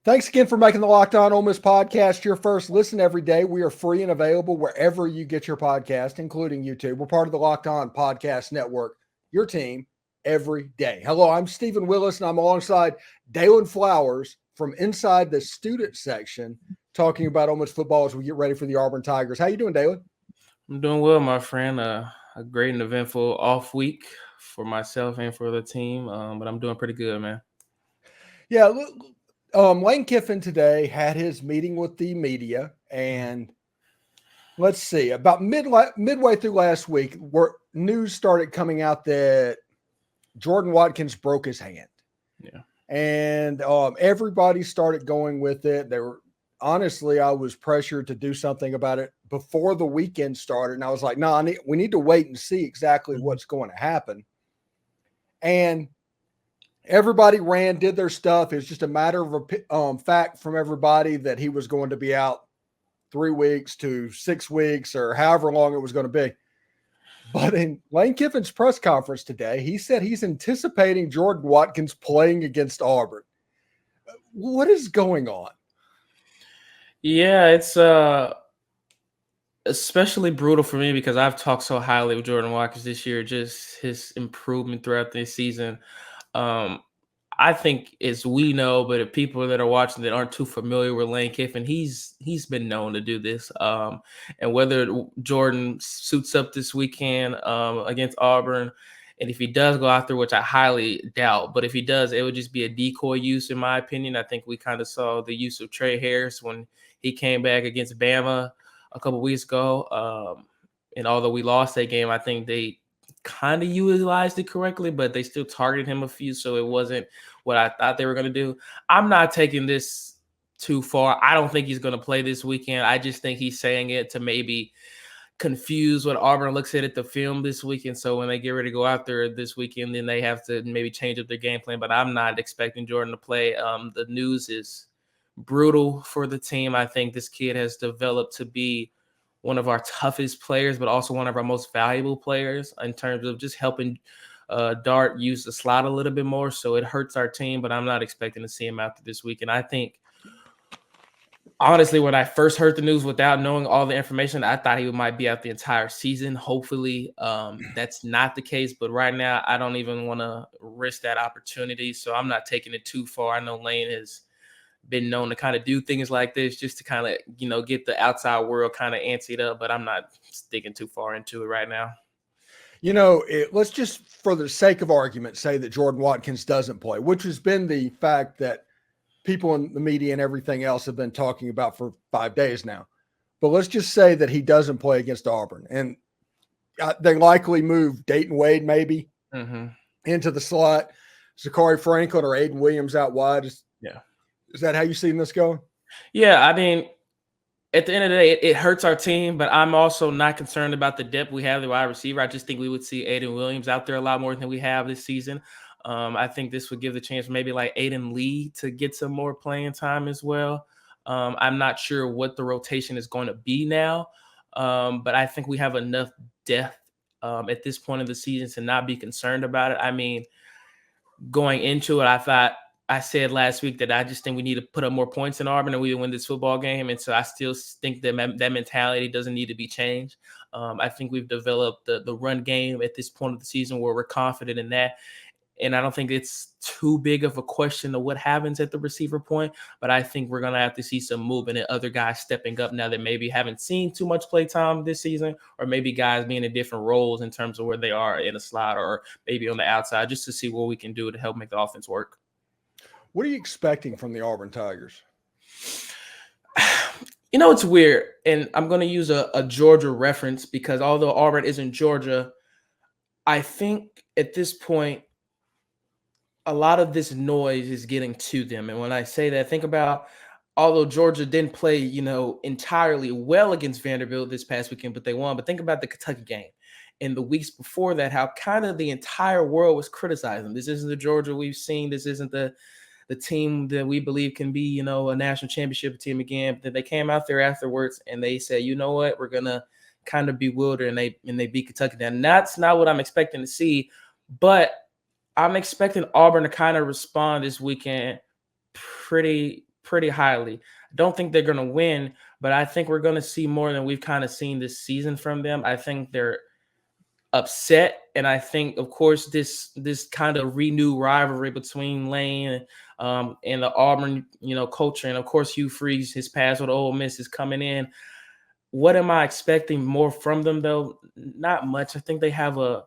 Thanks again for making the Locked On Ole Miss podcast your first listen every day. We are free and available wherever you get your podcast, including YouTube. We're part of the Locked On Podcast Network, your team every day. Hello, I'm Stephen Willis, and I'm alongside Daylan Flowers from inside the student section talking about Ole Miss football as we get ready for the Auburn Tigers. How you doing, Daylan? I'm doing well, my friend. A great and eventful off week for myself and for the team, but I'm doing pretty good, man. Yeah, Lane Kiffin today had his meeting with the media, and let's see, about midway through last week, where news started coming out that Jordan Watkins broke his hand. Yeah. And everybody started going with it. Honestly, I was pressured to do something about it before the weekend started. And I was like, no, we need to wait and see exactly what's going to happen. And everybody did their stuff. It was just a matter of fact from everybody that he was going to be out 3 weeks to 6 weeks or however long it was going to be. But in Lane Kiffin's press conference today, he said he's anticipating Jordan Watkins playing against Auburn. What is going on? Yeah, it's especially brutal for me because I've talked so highly of Jordan Watkins this year, just his improvement throughout this season. I think, as we know, but if people that are watching that aren't too familiar with Lane Kiffin, he's been known to do this. And whether Jordan suits up this weekend against Auburn, and if he does go out there, which I highly doubt, but if he does, it would just be a decoy use, in my opinion. I think we kind of saw the use of Trey Harris when he came back against Bama a couple weeks ago. And although we lost that game, I think they kind of utilized it correctly, but they still targeted him a few, so it wasn't what I thought they were going to do. I'm not taking this too far. I don't think he's going to play this weekend. I just think he's saying it to maybe confuse what Auburn looks at the film this weekend, so when they get ready to go out there this weekend, then they have to maybe change up their game plan. But I'm not expecting Jordan to play. The news is brutal for the team. I think this kid has developed to be one of our toughest players, but also one of our most valuable players in terms of just helping Dart use the slot a little bit more. So it hurts our team, but I'm not expecting to see him after this week. And I think, honestly, when I first heard the news without knowing all the information, I thought he might be out the entire season. Hopefully that's not the case. But right now, I don't even want to risk that opportunity. So I'm not taking it too far. I know Lane has been known to kind of do things like this just to kind of, get the outside world kind of antsy up, but I'm not sticking too far into it right now. Let's just, for the sake of argument, say that Jordan Watkins doesn't play, which has been the fact that people in the media and everything else have been talking about for 5 days now. But let's just say that he doesn't play against Auburn, and they likely move Dayton Wade maybe into the slot, Zachary Franklin or Aiden Williams out wide. Is that how you seen this going? Yeah, I mean, at the end of the day, it hurts our team, but I'm also not concerned about the depth we have, the wide receiver. I just think we would see Aiden Williams out there a lot more than we have this season. I think this would give the chance maybe like Aiden Lee to get some more playing time as well. I'm not sure what the rotation is going to be now, but I think we have enough depth at this point of the season to not be concerned about it. I mean, going into it, I said last week that I just think we need to put up more points in Auburn and we win this football game. And so I still think that that mentality doesn't need to be changed. I think we've developed the run game at this point of the season where we're confident in that. And I don't think it's too big of a question of what happens at the receiver point, but I think we're going to have to see some movement and other guys stepping up now that maybe haven't seen too much play time this season, or maybe guys being in different roles in terms of where they are in a slot or maybe on the outside, just to see what we can do to help make the offense work. What are you expecting from the Auburn Tigers? It's weird, and I'm going to use a Georgia reference because although Auburn isn't Georgia, I think at this point, a lot of this noise is getting to them. And when I say that, think about, although Georgia didn't play, entirely well against Vanderbilt this past weekend, but they won. But think about the Kentucky game and the weeks before that, how kind of the entire world was criticizing. This isn't the Georgia we've seen. This isn't the team that we believe can be, a national championship team again. But then they came out there afterwards and they said, you know what, we're going to kind of bewilder, and they beat Kentucky. And that's not what I'm expecting to see. But I'm expecting Auburn to kind of respond this weekend pretty pretty highly. I don't think they're going to win, but I think we're going to see more than we've kind of seen this season from them. I think they're upset, and I think, of course, this kind of renewed rivalry between Lane and the Auburn, culture, and of course Hugh Freeze, his past with Ole Miss is coming in. What am I expecting more from them, though? Not much. I think they have a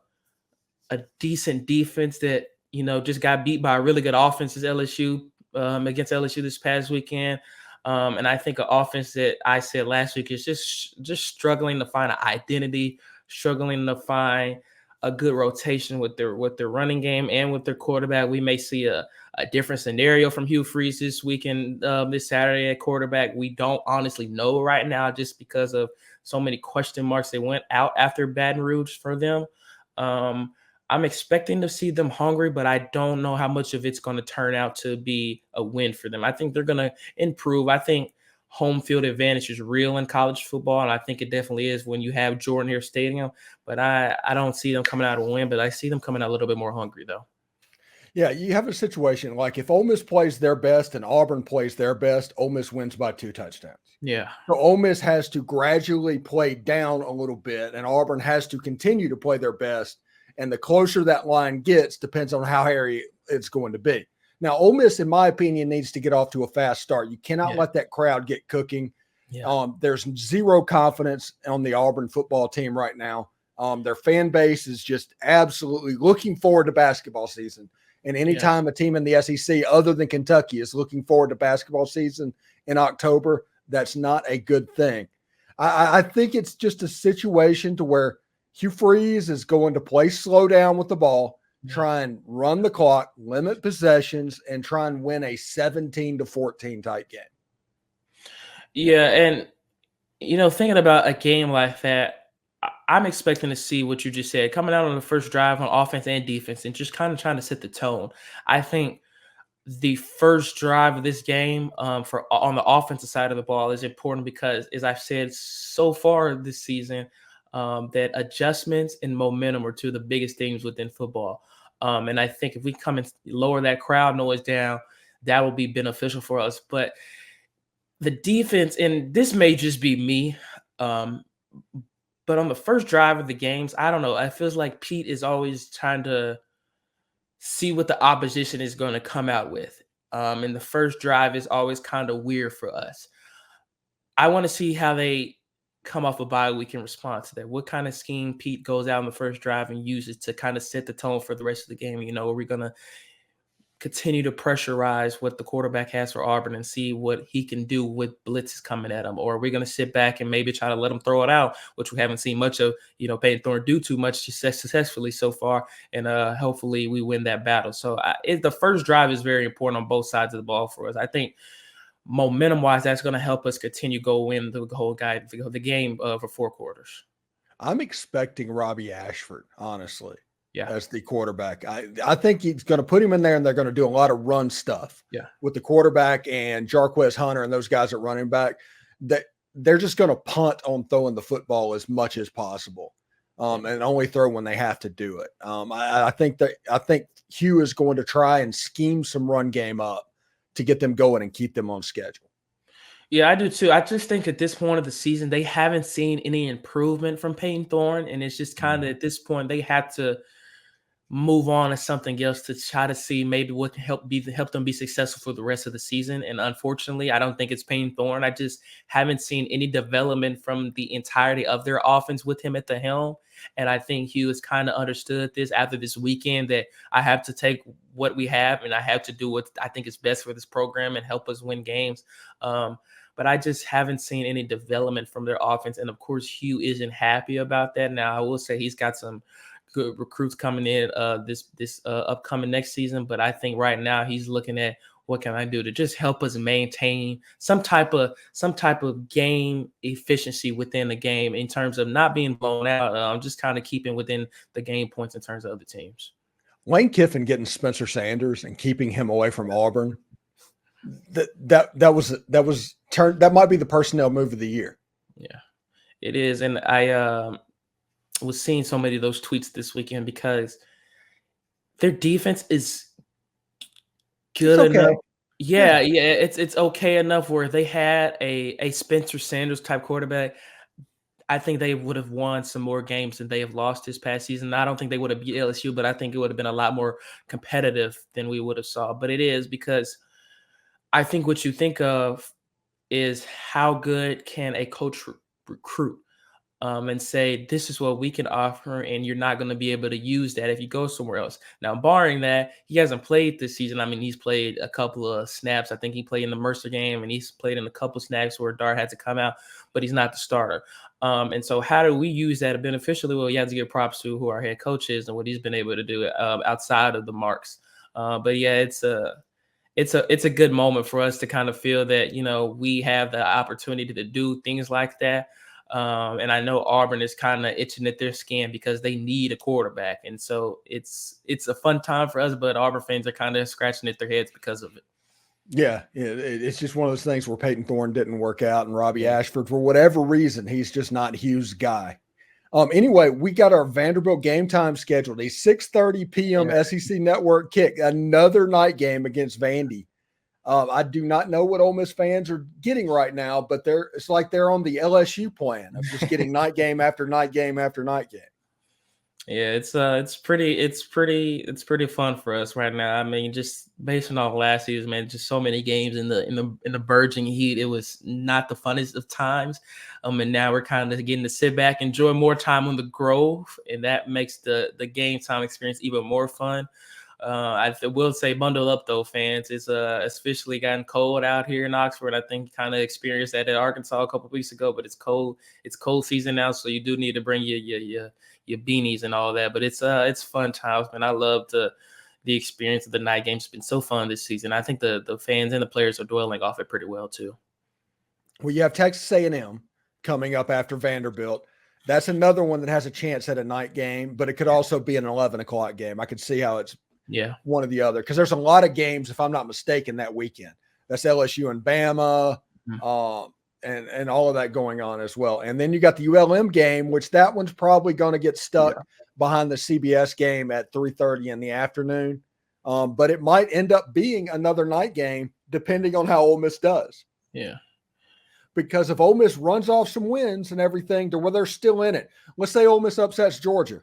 decent defense that just got beat by a really good offense as LSU against LSU this past weekend. And I think an offense that I said last week is just struggling to find an identity, struggling to find a good rotation with their running game and with their quarterback. We may see a different scenario from Hugh Freeze this weekend, this Saturday at quarterback. We don't honestly know right now just because of so many question marks that went out after Baton Rouge for them. I'm expecting to see them hungry, but I don't know how much of it's going to turn out to be a win for them. I think they're going to improve. I think home field advantage is real in college football, and I think it definitely is when you have Jordan Hare Stadium. But I don't see them coming out a win, but I see them coming out a little bit more hungry, though. Yeah, you have a situation like if Ole Miss plays their best and Auburn plays their best, Ole Miss wins by 2 touchdowns. Yeah. So Ole Miss has to gradually play down a little bit, and Auburn has to continue to play their best. And the closer that line gets depends on how hairy it's going to be. Now, Ole Miss, in my opinion, needs to get off to a fast start. You cannot let that crowd get cooking. Yeah. There's zero confidence on the Auburn football team right now. Their fan base is just absolutely looking forward to basketball season. And anytime a team in the SEC other than Kentucky is looking forward to basketball season in October, that's not a good thing. I think it's just a situation to where Hugh Freeze is going to play slow down with the ball, try and run the clock, limit possessions, and try and win a 17-14 type game. Yeah, and thinking about a game like that, I'm expecting to see what you just said, coming out on the first drive on offense and defense and just kind of trying to set the tone. I think the first drive of this game for on the offensive side of the ball is important because, as I've said so far this season, that adjustments and momentum are two of the biggest things within football. And I think if we come and lower that crowd noise down, that will be beneficial for us. But the defense, and this may just be me, but on the first drive of the games, I don't know. It feels like Pete is always trying to see what the opposition is going to come out with. And the first drive is always kind of weird for us. I want to see how they come off a bye week and respond to that. What kind of scheme Pete goes out in the first drive and uses to kind of set the tone for the rest of the game. Are we going to continue to pressurize what the quarterback has for Auburn and see what he can do with blitzes coming at him? Or are we going to sit back and maybe try to let him throw it out, which we haven't seen much of, Peyton Thorne do too much successfully so far. And hopefully we win that battle. So the first drive is very important on both sides of the ball for us. I think momentum-wise, that's going to help us continue go win the whole the game for 4 quarters. I'm expecting Robbie Ashford, honestly. Yeah, as the quarterback. I think he's going to put him in there and they're going to do a lot of run stuff with the quarterback and Jarquez Hunter and those guys at running back. That they're just going to punt on throwing the football as much as possible and only throw when they have to do it. I think Hugh is going to try and scheme some run game up to get them going and keep them on schedule. Yeah, I do too. I just think at this point of the season, they haven't seen any improvement from Peyton Thorne. And it's just kind of at this point, they have to move on to something else to try to see maybe what can help them be successful for the rest of the season. And unfortunately, I don't think it's Peyton Thorne. I just haven't seen any development from the entirety of their offense with him at the helm. And I think Hugh has kind of understood this after this weekend that I have to take what we have and I have to do what I think is best for this program and help us win games. But I just haven't seen any development from their offense. And of course, Hugh isn't happy about that. Now, I will say he's got some good recruits coming in this upcoming next season. But I think right now he's looking at what can I do to just help us maintain some type of game efficiency within the game in terms of not being blown out. Just kind of keeping within the game points in terms of other teams. Lane Kiffin getting Spencer Sanders and keeping him away from Auburn. That might be the personnel move of the year. Yeah, it is. And I was seeing so many of those tweets this weekend because their defense is good enough. Yeah, it's okay enough where they had a Spencer Sanders type quarterback. I think they would have won some more games than they have lost this past season. I don't think they would have beat LSU, but I think it would have been a lot more competitive than we would have saw. But it is because I think what you think of is how good can a coach recruit and say, this is what we can offer, and you're not going to be able to use that if you go somewhere else. Now, barring that, he hasn't played this season. I mean, he's played a couple of snaps. I think he played in the Mercer game, and he's played in a couple of snaps where Dart had to come out, but he's not the starter. And so how do we use that beneficially? Well, you have to give props to who our head coach is and what he's been able to do outside of the marks. But yeah, it's a good moment for us to kind of feel that, we have the opportunity to do things like that. And I know Auburn is kind of itching at their skin because they need a quarterback. And so it's a fun time for us, but Auburn fans are kind of scratching at their heads because of it. Yeah, it's just one of those things where Peyton Thorne didn't work out, and Robbie Ashford, for whatever reason, he's just not Hugh's guy. Anyway, we got our Vanderbilt game time scheduled, a 6:30 p.m. SEC Network kick, another night game against Vandy. I do not know what Ole Miss fans are getting right now, but it's like they're on the LSU plan of just getting night game after night game after night game. Yeah, it's pretty fun for us right now. I mean, just based on last season, man, just so many games in the burgeoning heat. It was not the funnest of times. And now we're kind of getting to sit back, enjoy more time on the Grove, and that makes the game time experience even more fun. I will say bundle up though, fans. It's officially gotten cold out here in Oxford. I think kind of experienced that at Arkansas a couple of weeks ago, but it's cold. It's cold season now, so you do need to bring your beanies and all that. But it's fun times, man. I love the experience of the night games. It's been so fun this season. I think the fans and the players are dwelling off it pretty well too. Well, you have Texas A&M coming up after Vanderbilt. That's another one that has a chance at a night game, but it could also be an 11 o'clock game. I could see how it's one or the other, because there's a lot of games, if I'm not mistaken, that weekend. That's LSU and Bama, and all of that going on as well. And then you got the ULM game, which that one's probably going to get stuck behind the CBS game at 3:30 in the afternoon. But it might end up being another night game depending on how Ole Miss does. Yeah. Because if Ole Miss runs off some wins and everything to where they're still in it, let's say Ole Miss upsets Georgia.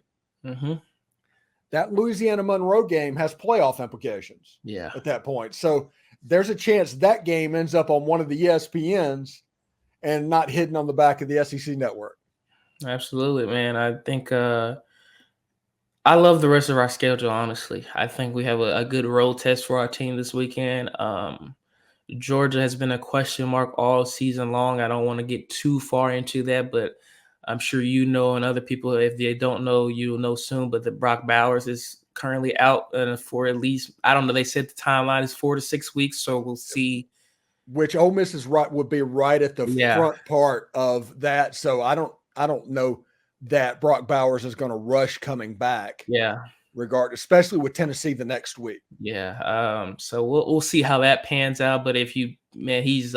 That Louisiana Monroe game has playoff implications at that point. So there's a chance that game ends up on one of the ESPNs and not hidden on the back of the SEC network. Absolutely, man. I think I love the rest of our schedule, honestly. I think we have a good road test for our team this weekend. Georgia has been a question mark all season long. I don't want to get too far into that, but I'm sure and other people, if they don't know, you'll know soon. But the Brock Bowers is currently out for at least, I don't know, they said the timeline is 4 to 6 weeks, so we'll see. Which Ole Miss would be right at the front part of that. So I don't know that Brock Bowers is going to rush coming back. Especially with Tennessee the next week. So we'll see how that pans out. But he's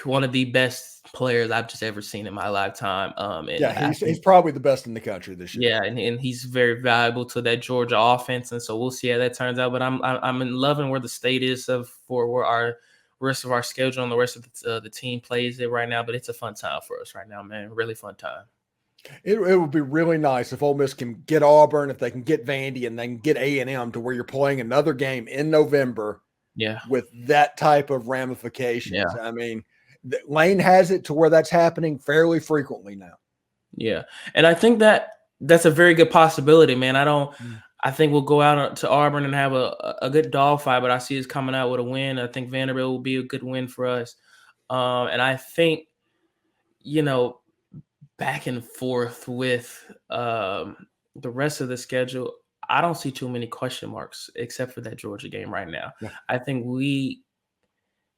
one of the best players I've just ever seen in my lifetime. He's probably the best in the country this year. And he's very valuable to that Georgia offense, and so we'll see how that turns out. But I'm in loving where the state is for where our rest of our schedule and the rest of the team plays it right now. But it's a fun time for us right now, man. Really fun time. It would be really nice if Ole Miss can get Auburn, if they can get Vandy, and they can get A&M to where you're playing another game in November. With that type of ramifications. I mean, Lane has it to where that's happening fairly frequently now. And I think that's a very good possibility, man. I think we'll go out to Auburn and have a good dogfight, but I see us coming out with a win. I think Vanderbilt will be a good win for us. And I think, back and forth with the rest of the schedule, I don't see too many question marks except for that Georgia game right now. I think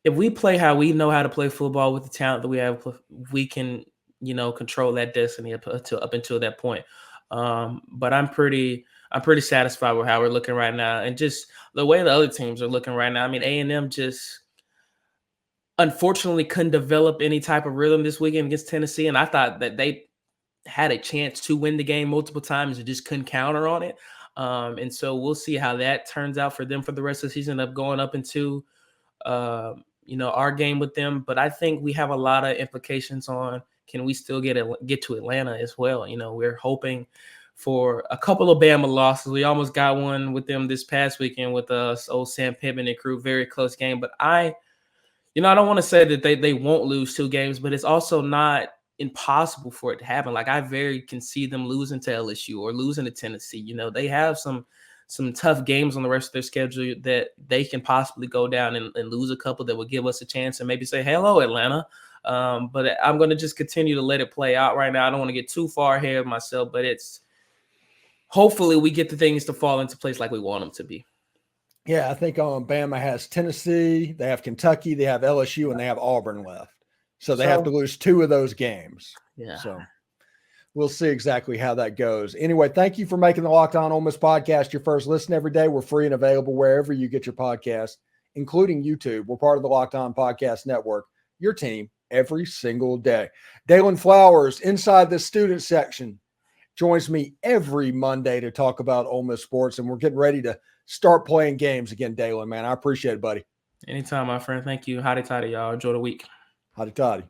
if we play how we know how to play football with the talent that we have, we can, control that destiny up until that point. But I'm pretty satisfied with how we're looking right now, and just the way the other teams are looking right now. I mean, A&M just unfortunately couldn't develop any type of rhythm this weekend against Tennessee, and I thought that they had a chance to win the game multiple times and just couldn't counter on it. And so we'll see how that turns out for them for the rest of the season of going up into, our game with them. But I think we have a lot of implications on, can we still get to Atlanta as well? We're hoping for a couple of Bama losses. We almost got one with them this past weekend with old Sam Pittman and crew, very close game. But I don't want to say that they won't lose 2 games, but it's also not impossible for it to happen. Like, I can see them losing to LSU or losing to Tennessee. They have some tough games on the rest of their schedule that they can possibly go down and lose a couple that would give us a chance and maybe say, hello, Atlanta. But I'm going to just continue to let it play out right now. I don't want to get too far ahead of myself, but hopefully we get the things to fall into place like we want them to be. Yeah, I think Bama has Tennessee, they have Kentucky, they have LSU, and they have Auburn left. So they have to lose 2 of those games. Yeah. So we'll see exactly how that goes. Anyway, thank you for making the Locked On Ole Miss podcast your first listen every day. We're free and available wherever you get your podcast, including YouTube. We're part of the Locked On Podcast Network, your team every single day. Daylan Flowers, inside the student section, joins me every Monday to talk about Ole Miss sports, and we're getting ready to start playing games again, Daylan, man. I appreciate it, buddy. Anytime, my friend. Thank you. Hotty toddy, y'all. Enjoy the week. Hotty toddy.